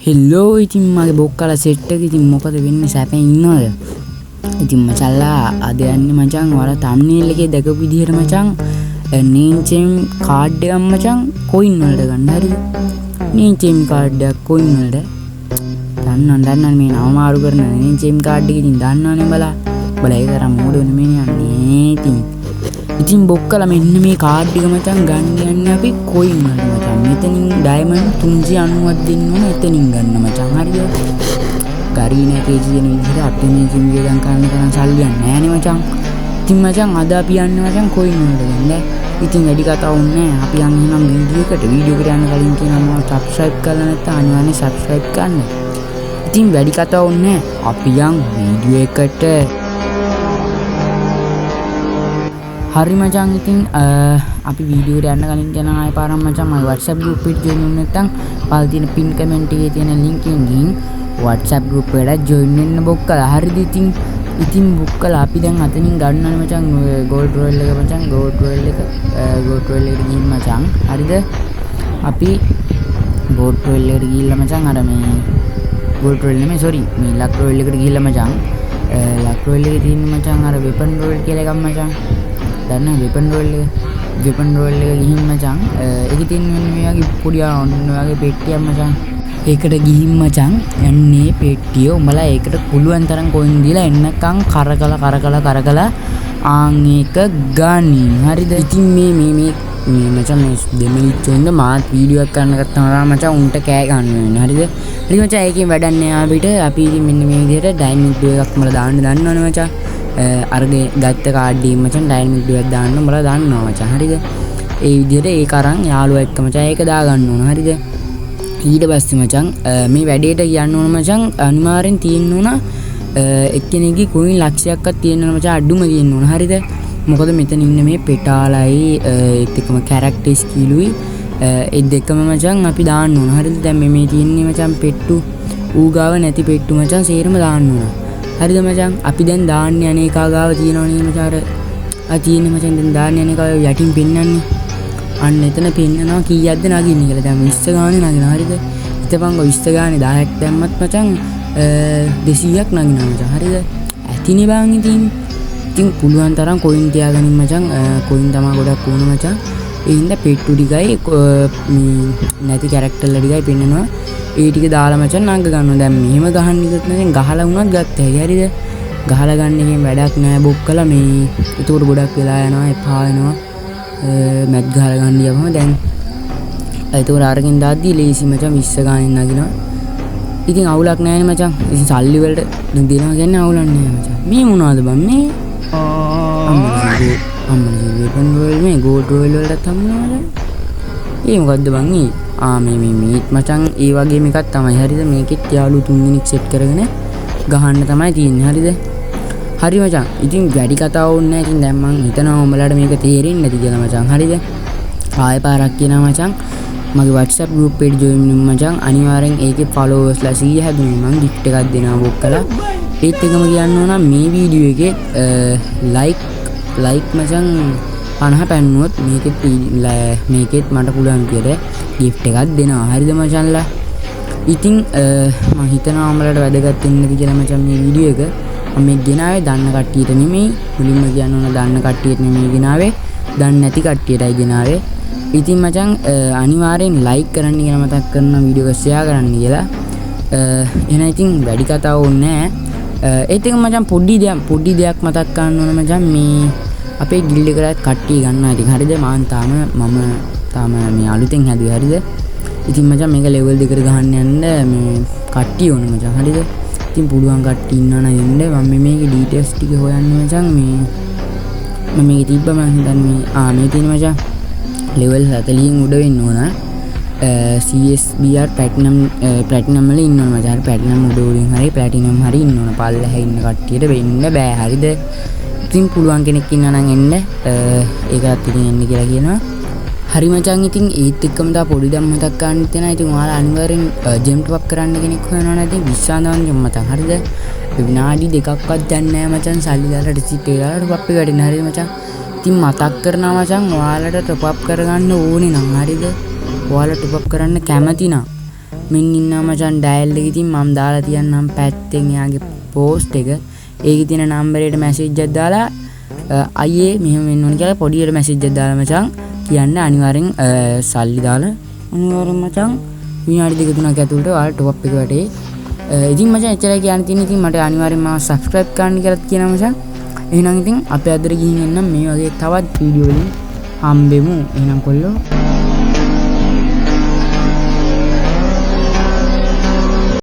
හෙල්ලෝ ඉතින් මගේ බොක්කලා සෙට් එක ඉතින් මොකද වෙන්නේ සැපෙන් ඉන්නවද? ඉතින් මචංලා අද යන්නේ මචං ඔයාලා thumbnail එකේ දැකපු විදිහට මචං name change card එකක් මචං coin වලට ගන්න හරිද? name change card එකක් coin වලට. දන්නවනේ මේ නම මාරු කරන name change card එක ඉතින් දන්නවනේ බලා ඒක තරම් මෝඩ නෙමෙයි යන්නේ ඉතින් බොක්කලා මෙන්න මේ කාඩ් එක මචං ගන්න යන්නේ අපි coin වලට මචං. මෙතනින් diamond 390ක් දෙන්න ඕනේ එතනින් ගන්න මචං. හරිද? ගරීනා කේජි කියන විදිහට අපි මේ ජිම් එකෙන් කරන්න තරම් සල්ලි නැහැ මචං. ඉතින් මචං අද අපි යන්නේ මචං coin වලට ගන්න. ඉතින් වැඩි කතාවක් නැහැ. අපි යන් එහෙනම් වීඩියෝ එකට යන්න කලින් කියනවා subscribe කරලා නැත්නම් අනිවාර්යෙන් subscribe කරන්න. ඉතින් වැඩි කතාවක් නැහැ. අපි යන් වීඩියෝ එකට. හරි මචං ඉතින් අපි වීඩියෝ එකට යන්න කලින් කියන ආයෙ පාරක් මචං මගේ WhatsApp group එකට join වෙන්න නැත්නම් පහළ තියෙන pin comment එකේ තියෙන link එකෙන් ගිහින් WhatsApp group එකට join වෙන්න බොක්කලා. හරිද? ඉතින් බොක්කලා අපි දැන් අතනින් ගන්නවනේ මචං gold royal එක මචං gold royal එකට ගිහින් මචං. හරිද? අපි gold royal එකට ගිහිල්ලා මචං අර මේ gold royal නෙමෙයි sorry මේ luck royal එකට ගිහිල්ලා මචං luck royal එකේ තියෙන මචං අර weapon royal කියලා එකක් මචං. දන්න weapon roll එක ගිහින් මචං ඒකේ තියෙන මේ වගේ පොඩි ඔන්න වගේ පෙට්ටියක් මචං. ඒකට ගිහින් මචං යන්නේ පෙට්ටිය උඹලා ඒකට පුළුවන් තරම් coin දීලා එන්නකම් කරකලා ආන් ඒක ගනින්. හරිද? ඉතින් මේ මචං මේ දෙමිනිත් වෙන්න මාත් වීඩියෝ එකක් කරන්න ගත්තාම මචං උන්ට කෑ ගන්න වෙනවා. හරිද? හරි මචං ඒකෙන් වැඩක් නෑ අපිට. අපි ඉතින් මෙන්න මේ විදිහට ඩයිමන්ඩ් එකක් මල දාන්න දන්නවනේ මචං. අරගේ ගත්ත කාඩ් එක මචං ඩයිමන්ඩ් එකක් දාන්න උඹලා දන්නවා මචං. හරිද? ඒ විදිහට ඒක අරන් යාළුවා එක්ක මචං ඒක දා ගන්න ඕන. හරිද? ඊට පස්සේ මචං මේ වැඩේට කියන්න ඕන මචං අනිවාර්යෙන් තියෙන්න ඕන එක්කෙනෙක්ගේ coin ලක්ෂයක්වත් තියෙන්න ඕන මචං අඩුම තියෙන්න ඕන. හරිද? මොකද මෙතන ඉන්න මේ පෙටාලයි ඒත් එක්කම character skillුයි ඒ දෙකම මචං අපි දාන්න ඕන. හරිද? දැන් මේ තියෙන්නේ මචං පෙට්ටු ඌ ගාව නැති පෙට්ටු මචං සේරම දාන්න ඕන. හරිද මචං? අපි දැන් දාන්නේ අනේ එකා ගාව තියෙනවනේ මචං අර තියෙන්නේ මචං දැන් දාන්නේ අනේ එකා යටින් පෙන්නන්නේ. අන්න එතන පෙන්නනවා කීයක්ද නගින්නේ කියලා. දැන් 20 ගානේ නගිනවා. හරිද? හිතපන්කො 20 ගානේ 10ක් දැම්මත් මචං 200ක් නගිනවා මචං. හරිද? ඇතිනේ බං ඉතින් පුළුවන් තරම් coin තියාගනින් මචං. coin තමයි ගොඩක් ඕන මචං. ඒ හින්දා පෙට්ටු ටිකයි නැති character ලා ටිකයි පෙන්නනවා. ඒ ටික දාලා මචං නංග ගන්නවා. දැන් මෙහෙම ගහන්න ඉතත් නැත්නම් ගහලා වුණත් ගත්ත හැකි. හරිද? ගහලා ගන්න එකෙන් වැඩක් නෑ බොක්කලා මේ ඒකට ගොඩක් වෙලා යනවා එපා වෙනවා. මැත් ගහලා ගන්න යවම දැන් ඒකට අරගෙන දාද්දි ලේසි මචං 20 ගානෙන් නගිනවා. ඉතින් අවුලක් නෑනේ මචං. ඉතින් සල්ලි වලට දෙනවා කියන්නේ අවුලක් නෑ මචං. මේ මොනවද බං මේ අම්මනේ weapon royal මේ gold royal වලට හම්බුනවද? ඒ මොකද්ද බං මේ? මේ මචං ඒ වගේම එකක් තමයි. හරිද? මේකෙත් යාළු 3 දෙනෙක් සෙට් කරගෙන ගහන්න තමයි තියෙන්නේ. හරිද? හරි මචං. ඉතින් වැඩි කතාවක් ඕනේ නැහැ. ඉතින් දැන් මං හිතනවා උඹලට මේක තේරෙන්නේ නැති කියලා මචං. හරිද? ආයෙ පාරක් කියනවා මචං. මගේ WhatsApp group එකට join වෙන්න මචං. අනිවාර්යෙන් ඒකේ followers ලා 100 හැදුනේ මං gift එකක් දෙනවා බොක්කලා. ඒත් එකම කියන්න ඕන මේ වීඩියෝ එකේ like මචං 50 පැන්නුවොත් මේකෙත් මට පුළුවන් විදියට gift එකක් දෙනවා. හරිද මචංලා? ඉතින් මම හිතනවා උඹලට වැදගත් වෙන්න කියලා මචං මේ වීඩියෝ එක මම ගෙනාවේ දන්න කට්ටියට නෙමෙයි. මුලින්ම කියන්න ඕන දන්න කට්ටියට නෙමෙයි ගෙනාවේ. දන්නේ නැති කට්ටියටයි ගෙනාවේ. ඉතින් මචං අනිවාර්යෙන් like කරන්න කියලා මතක් කරනවා වීඩියෝ එක share කරන්න කියලා. එහෙනම් ඉතින් වැඩි කතාවක් ඕනේ නැහැ. ඒත් එක මචං පොඩි දෙයක් මතක් කරන්න ඕන මචං මේ අපේ ගිල්ඩ් එකකට කට්ටිය ගන්නවා. ඉතින් හරිද? මම තාම මේ අලුතෙන් හැදුවේ. හරිද? ඉතින් මචං මේක level 2කට ගහන්න යන්න මේ කට්ටිය ඕන මචං. හරිද? ඉතින් පුළුවන් කට්ටිය ඉන්නවනම් එන්න. මම මේකේ details ටික හොයන්නේ මචං මේ මම මේකේ තිබ්බ මම හිතන්නේ මේ තියෙන මචං level 40න් උඩ වෙන්න ඕන. CSBR platinum වල ඉන්න ඕන මචං. platinum උඩ උඩින් හරි platinum හරි ඉන්න ඕන. පල්ලෙහා ඉන්න කට්ටියට වෙන්න බෑ. හරිද? ඉතින් පුළුවන් කෙනෙක් ඉන්නවා නම් එන්න. ඒකත් ඉතින් එන්න කියලා කියනවා. හරි මචං. ඉතින් ඒත් එක්කම තා පොඩි දම් මතක් ගන්න තියෙනවා. ඉතින් ඔයාලා අනිවාර්යෙන් gem top up කරන්න කෙනෙක් හොයනවා නැති විශ්වාසවන්ත gem මතක්. හරිද? විනාඩි දෙකක්වත් දැන් නෑ මචං. සල්ලි දාලා receipt එක දාලා top up එක වැඩින. හරිද මචං? ඉතින් මතක් කරනවා මචං ඔයාලට top up කරගන්න ඕනේ නම්. හරිද? ඔයාලා top up කරන්න කැමති නම් මෙන්න ඉන්නවා මචං ඩයල් එක. ඉතින් මම දාලා තියන්නම් පැත්තෙන් එයාගේ පෝස්ට් එක. ඒකේ තියෙන නම්බරයට මැසේජ් එකක් දාලා අයියේ මෙහෙම වෙන්න ඕනි කියලා පොඩියට මැසේජ් එකක් දාලා මචං කියන්න අනිවාර්යෙන් සල්ලි දාලා අනිවාර්යෙන් මචං විනාඩි 2-3ක් ඇතුළත ඔයාලා ටොප් එක වැටේ. ඉතින් මචං එච්චරයි කියන්න තියෙන්නේ. ඉතින් මට අනිවාර්යෙන් මාව සබ්ස්ක්‍රයිබ් කරන්න කියලා කියනවා මචං. එහෙනම් ඉතින් අපි අදට ගිහින් එන්නම් මේ වගේ තවත් වීඩියෝ වලින් හම්බෙමු. එහෙනම් කොල්ලෝ